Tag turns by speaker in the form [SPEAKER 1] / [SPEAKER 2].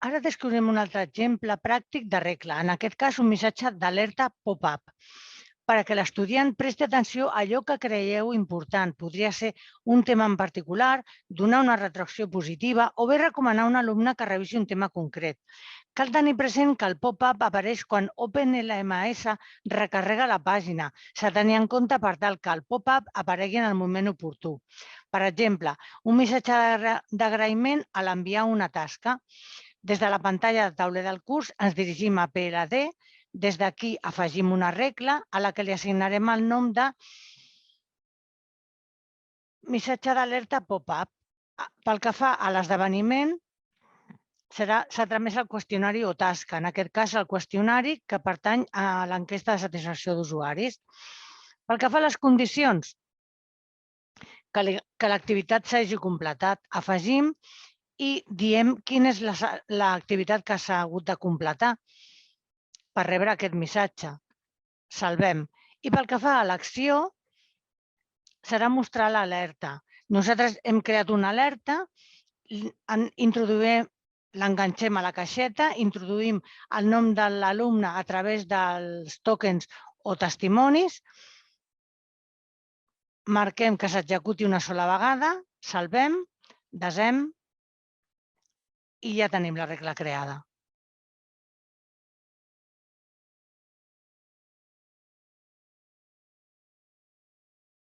[SPEAKER 1] Ara descobrim un altre exemple pràctic de regla, en aquest cas un missatge d'alerta pop-up, perquè l'estudiant presti atenció a allò que creieu important. Podria ser un tema en particular, donar una retracció positiva o bé recomanar a un alumne que revisi un tema concret. Cal tenir present que el pop-up apareix quan OpenLMS recarrega la pàgina. S'ha de tenir en compte per tal que el pop-up aparegui en el moment oportú. Per exemple, un missatge d'agraïment a l'enviar una tasca. Des de la pantalla de tauler del curs ens dirigim a PLD. Des d'aquí afegim una regla a la que li assignarem el nom de missatge d'alerta pop-up. Pel que fa a l'esdeveniment, s'ha tramès el qüestionari o tasca, en aquest cas el qüestionari que pertany a l'enquesta de satisfacció d'usuaris. Pel que fa a les condicions, que l'activitat s'hagi completat, afegim i diem quina és l'activitat que s'ha hagut de completar per rebre aquest missatge. Salvem. I pel que fa a l'acció, serà mostrar l'alerta. Nosaltres hem creat una alerta, l'enganxem a la caixeta, introduïm el nom de l'alumne a través dels tokens o testimonis, marquem que s'executi una sola vegada, salvem, desem i ja tenim la regla creada.